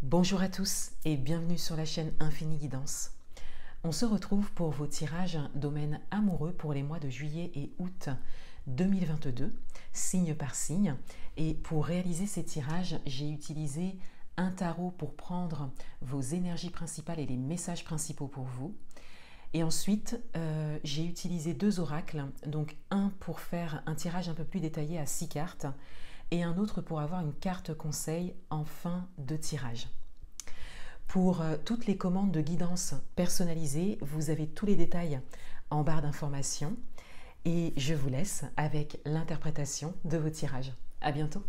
Bonjour à tous et bienvenue sur la chaîne Infini Guidance. On se retrouve pour vos tirages domaine amoureux pour les mois de juillet et août 2022, signe par signe. Et pour réaliser ces tirages, j'ai utilisé un tarot pour prendre vos énergies principales et les messages principaux pour vous. Et ensuite, j'ai utilisé deux oracles, donc un pour faire un tirage un peu plus détaillé à 6 cartes et un autre pour avoir une carte conseil en fin de tirage. Pour toutes les commandes de guidance personnalisées, vous avez tous les détails en barre d'informations et je vous laisse avec l'interprétation de vos tirages. À bientôt!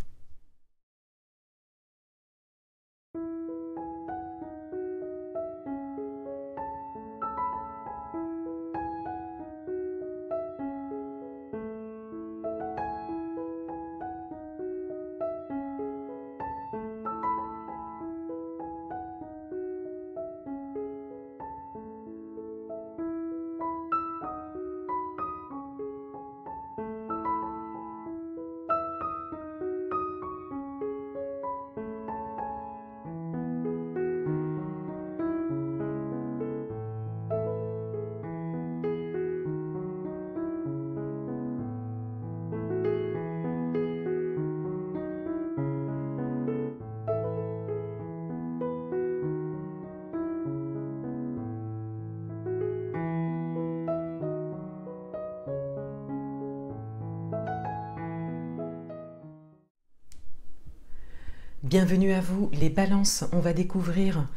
Bienvenue à vous les balances, on va découvrir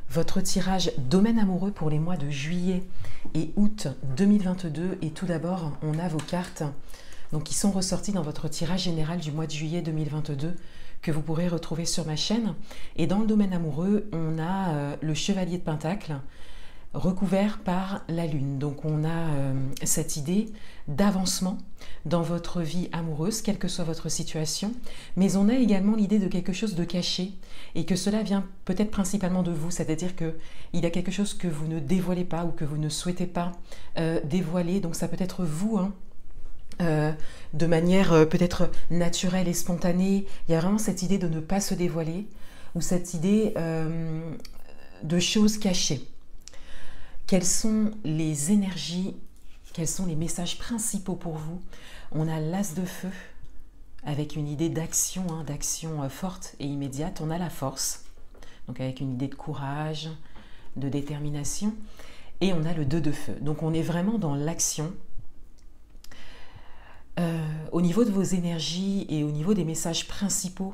votre tirage domaine amoureux pour les mois de juillet et août 2022 et tout d'abord on a vos cartes donc, qui sont ressorties dans votre tirage général du mois de juillet 2022 que vous pourrez retrouver sur ma chaîne et dans le domaine amoureux on a le chevalier de Pentacle recouvert par la lune. Donc on a cette idée d'avancement dans votre vie amoureuse, quelle que soit votre situation, mais on a également l'idée de quelque chose de caché et que cela vient peut-être principalement de vous, c'est-à-dire qu'il y a quelque chose que vous ne dévoilez pas ou que vous ne souhaitez pas dévoiler, donc ça peut être vous, de manière peut-être naturelle et spontanée. Il y a vraiment cette idée de ne pas se dévoiler ou cette idée de choses cachées. Quelles sont les énergies, quels sont les messages principaux pour vous? On a l'as de feu avec une idée d'action, d'action forte et immédiate. On a la force, donc avec une idée de courage, de détermination. Et on a le 2 de feu. Donc on est vraiment dans l'action. Au niveau de vos énergies et au niveau des messages principaux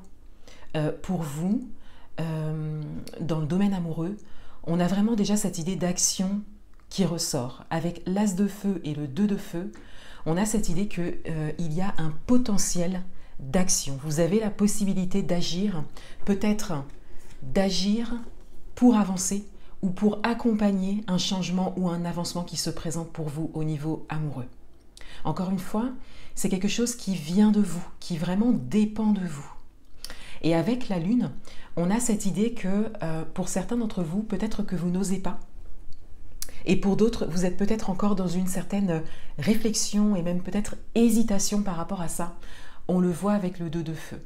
pour vous, dans le domaine amoureux, on a vraiment déjà cette idée d'action qui ressort. Avec l'as de feu et le 2 de feu, on a cette idée qu'il y a un potentiel d'action. Vous avez la possibilité d'agir, peut-être d'agir pour avancer ou pour accompagner un changement ou un avancement qui se présente pour vous au niveau amoureux. Encore une fois, c'est quelque chose qui vient de vous, qui vraiment dépend de vous. Et avec la lune, on a cette idée que pour certains d'entre vous, peut-être que vous n'osez pas. Et pour d'autres, vous êtes peut-être encore dans une certaine réflexion et même peut-être hésitation par rapport à ça. On le voit avec le 2 de feu.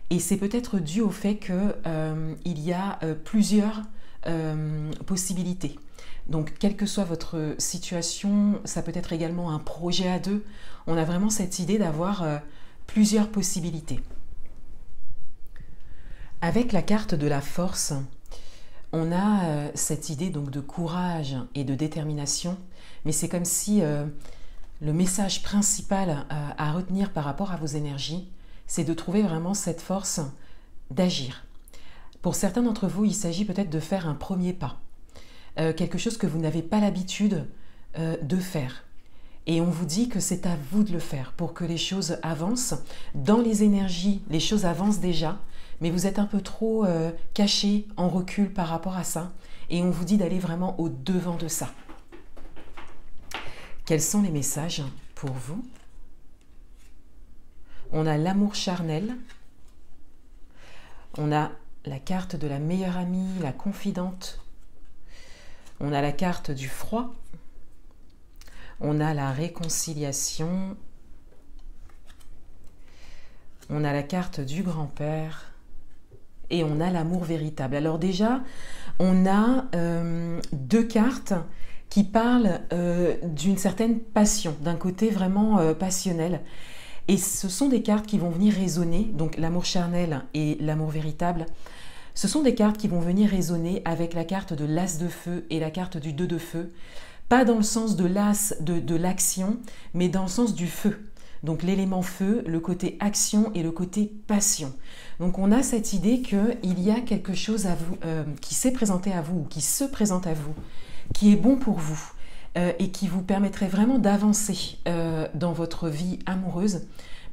Et c'est peut-être dû au fait qu'il y a plusieurs possibilités. Donc, quelle que soit votre situation, ça peut être également un projet à deux. On a vraiment cette idée d'avoir plusieurs possibilités. Avec la carte de la force, on a cette idée donc de courage et de détermination, mais c'est comme si le message principal à retenir par rapport à vos énergies, c'est de trouver vraiment cette force d'agir. Pour certains d'entre vous, il s'agit peut-être de faire un premier pas, quelque chose que vous n'avez pas l'habitude de faire. Et on vous dit que c'est à vous de le faire pour que les choses avancent. Dans les énergies, les choses avancent déjà, mais vous êtes un peu trop caché, en recul par rapport à ça. Et on vous dit d'aller vraiment au devant de ça. Quels sont les messages pour vous? On a l'amour charnel. On a la carte de la meilleure amie, la confidente. On a la carte du froid. On a la réconciliation. On a la carte du grand-père. et on a l'amour véritable. Alors déjà, on a deux cartes qui parlent d'une certaine passion, d'un côté vraiment passionnel. Et ce sont des cartes qui vont venir résonner, donc l'amour charnel et l'amour véritable. Ce sont des cartes qui vont venir résonner avec la carte de l'As de feu et la carte du 2 de feu. Pas dans le sens de l'As de l'action, mais dans le sens du feu. Donc l'élément feu, le côté action et le côté passion. Donc on a cette idée qu'il y a quelque chose à vous, qui s'est présenté à vous, ou qui se présente à vous, qui est bon pour vous et qui vous permettrait vraiment d'avancer dans votre vie amoureuse.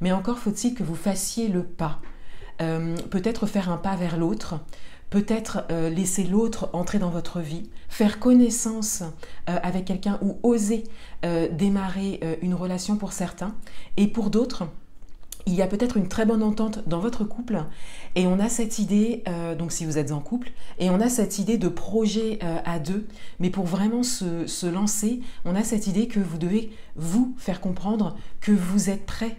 Mais encore faut-il que vous fassiez le pas. Peut-être faire un pas vers l'autre, peut-être laisser l'autre entrer dans votre vie, faire connaissance avec quelqu'un ou oser démarrer une relation pour certains. Et pour d'autres, il y a peut-être une très bonne entente dans votre couple et on a cette idée, donc si vous êtes en couple, et on a cette idée de projet à deux, mais pour vraiment se lancer, on a cette idée que vous devez vous faire comprendre que vous êtes prêt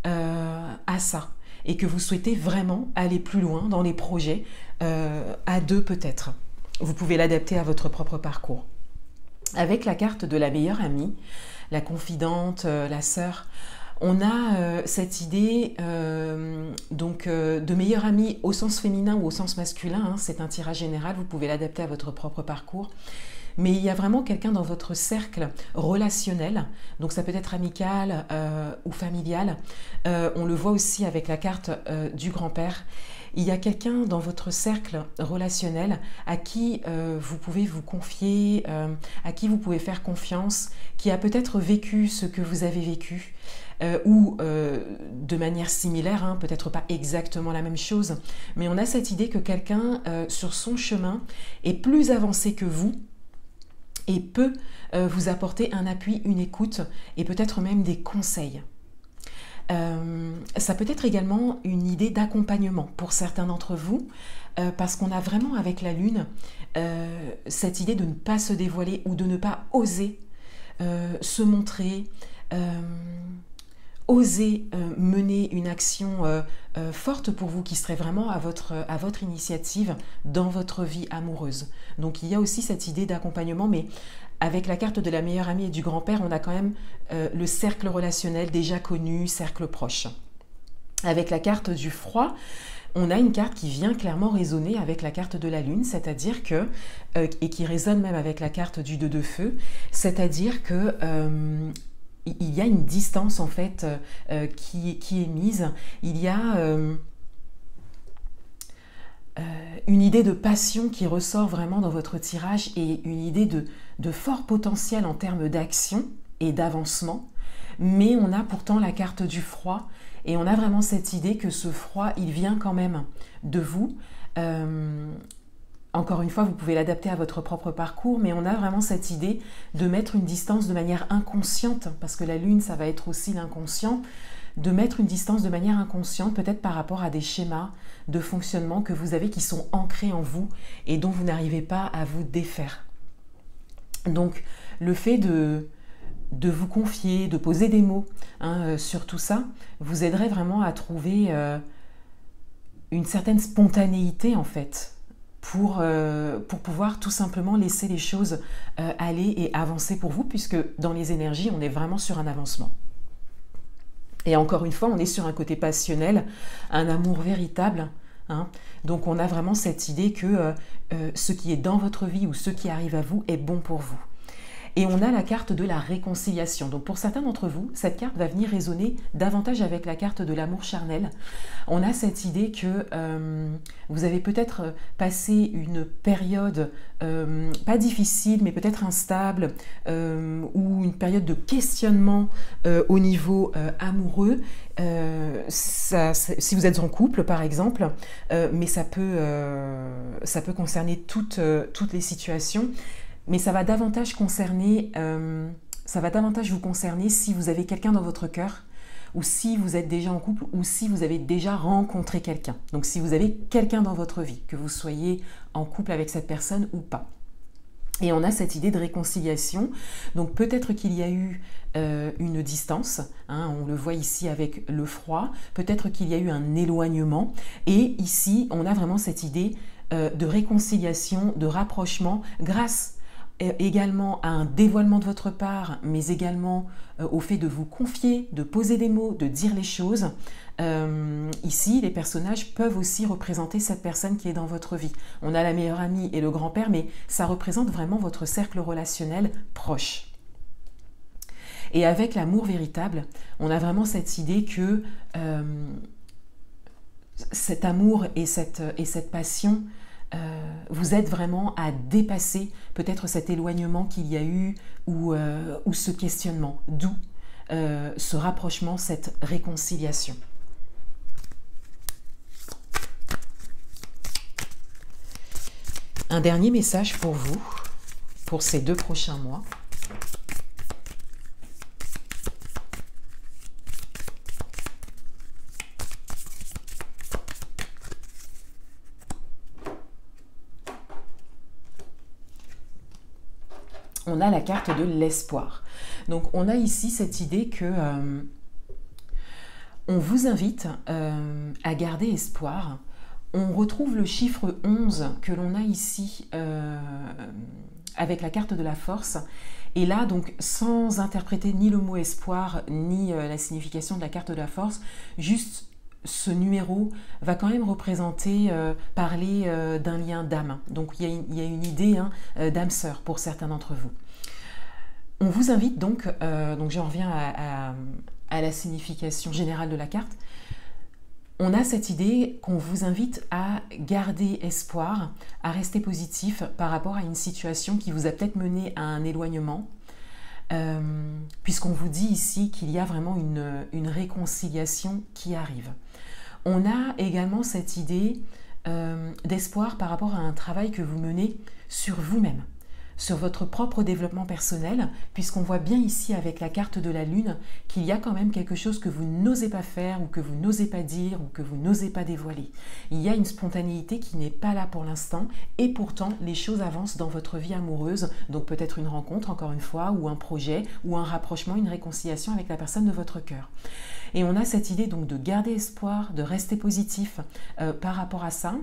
à ça et que vous souhaitez vraiment aller plus loin dans les projets à deux peut-être. Vous pouvez l'adapter à votre propre parcours. Avec la carte de la meilleure amie, la confidente, la sœur, on a cette idée de meilleure amie au sens féminin ou au sens masculin, hein, c'est un tirage général, vous pouvez l'adapter à votre propre parcours. Mais il y a vraiment quelqu'un dans votre cercle relationnel, donc ça peut être amical ou familial. On le voit aussi avec la carte du grand-père. Il y a quelqu'un dans votre cercle relationnel à qui vous pouvez vous confier, à qui vous pouvez faire confiance, qui a peut-être vécu ce que vous avez vécu, ou de manière similaire, hein, peut-être pas exactement la même chose, mais on a cette idée que quelqu'un sur son chemin est plus avancé que vous, et peut vous apporter un appui, une écoute et peut-être même des conseils. Ça peut être également une idée d'accompagnement pour certains d'entre vous, parce qu'on a vraiment avec la Lune cette idée de ne pas se dévoiler ou de ne pas oser se montrer, oser mener une action forte pour vous qui serait vraiment à votre initiative dans votre vie amoureuse. Donc il y a aussi cette idée d'accompagnement, mais avec la carte de la meilleure amie et du grand-père, on a quand même le cercle relationnel déjà connu, cercle proche. Avec la carte du froid, on a une carte qui vient clairement résonner avec la carte de la lune, c'est-à-dire que, et qui résonne même avec la carte du 2 de feu, c'est-à-dire que il y a une distance en fait qui est mise. Il y a une idée de passion qui ressort vraiment dans votre tirage et une idée de fort potentiel en termes d'action et d'avancement. Mais on a pourtant la carte du froid et on a vraiment cette idée que ce froid, il vient quand même de vous. Encore une fois, vous pouvez l'adapter à votre propre parcours, mais on a vraiment cette idée de mettre une distance de manière inconsciente, parce que la lune, ça va être aussi l'inconscient, de mettre une distance de manière inconsciente, peut-être par rapport à des schémas de fonctionnement que vous avez qui sont ancrés en vous et dont vous n'arrivez pas à vous défaire. Donc, le fait de vous confier, de poser des mots sur tout ça, vous aiderait vraiment à trouver une certaine spontanéité, en fait, pour pouvoir tout simplement laisser les choses aller et avancer pour vous, puisque dans les énergies, on est vraiment sur un avancement. Et encore une fois, on est sur un côté passionnel, un amour véritable. Donc on a vraiment cette idée que ce qui est dans votre vie ou ce qui arrive à vous est bon pour vous. Et on a la carte de la réconciliation. Donc pour certains d'entre vous, cette carte va venir résonner davantage avec la carte de l'amour charnel. On a cette idée que vous avez peut-être passé une période pas difficile, mais peut-être instable, ou une période de questionnement au niveau amoureux. Si vous êtes en couple par exemple, mais ça peut concerner toutes les situations. Mais ça va davantage vous concerner si vous avez quelqu'un dans votre cœur, ou si vous êtes déjà en couple, ou si vous avez déjà rencontré quelqu'un. Donc si vous avez quelqu'un dans votre vie, que vous soyez en couple avec cette personne ou pas. Et on a cette idée de réconciliation. Donc peut-être qu'il y a eu une distance, hein, on le voit ici avec le froid, peut-être qu'il y a eu un éloignement. Et ici, on a vraiment cette idée de réconciliation, de rapprochement, grâce également à un dévoilement de votre part, mais également au fait de vous confier, de poser des mots, de dire les choses. Ici, les personnages peuvent aussi représenter cette personne qui est dans votre vie. On a la meilleure amie et le grand-père, mais ça représente vraiment votre cercle relationnel proche. Et avec l'amour véritable, on a vraiment cette idée que cet amour et cette passion vous aide vraiment à dépasser peut-être cet éloignement qu'il y a eu ou ce questionnement, d'où ce rapprochement, cette réconciliation. Un dernier message pour vous, pour ces 2 prochains mois. On a la carte de l'espoir. Donc on a ici cette idée que on vous invite à garder espoir. On retrouve le chiffre 11 que l'on a ici avec la carte de la force. Et là, donc, sans interpréter ni le mot espoir, ni la signification de la carte de la force, juste ce numéro va quand même représenter, parler d'un lien d'âme. Donc il y a une idée d'âme sœur pour certains d'entre vous. On vous invite donc j'en reviens à la signification générale de la carte, on a cette idée qu'on vous invite à garder espoir, à rester positif par rapport à une situation qui vous a peut-être mené à un éloignement, puisqu'on vous dit ici qu'il y a vraiment une réconciliation qui arrive. On a également cette idée d'espoir par rapport à un travail que vous menez sur vous-même, sur votre propre développement personnel, puisqu'on voit bien ici avec la carte de la lune qu'il y a quand même quelque chose que vous n'osez pas faire ou que vous n'osez pas dire ou que vous n'osez pas dévoiler. Il y a une spontanéité qui n'est pas là pour l'instant et pourtant les choses avancent dans votre vie amoureuse, donc peut-être une rencontre encore une fois ou un projet ou un rapprochement, une réconciliation avec la personne de votre cœur. Et on a cette idée donc de garder espoir, de rester positif par rapport à ça.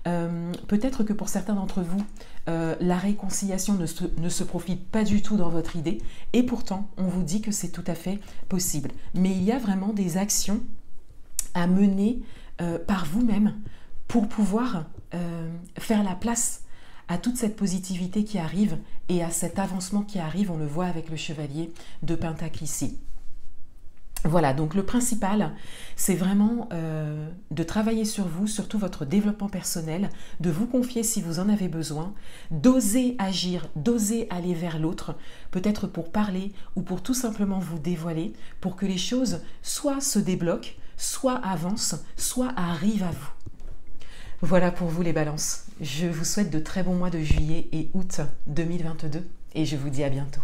Peut-être que pour certains d'entre vous, la réconciliation ne se profile pas du tout dans votre idée et pourtant on vous dit que c'est tout à fait possible. Mais il y a vraiment des actions à mener par vous-même pour pouvoir faire la place à toute cette positivité qui arrive et à cet avancement qui arrive, on le voit avec le chevalier de Pentacle ici. Voilà, donc le principal, c'est vraiment de travailler sur vous, surtout votre développement personnel, de vous confier si vous en avez besoin, d'oser agir, d'oser aller vers l'autre, peut-être pour parler ou pour tout simplement vous dévoiler, pour que les choses soit se débloquent, soit avancent, soit arrivent à vous. Voilà pour vous les balances. Je vous souhaite de très bons mois de juillet et août 2022 et je vous dis à bientôt.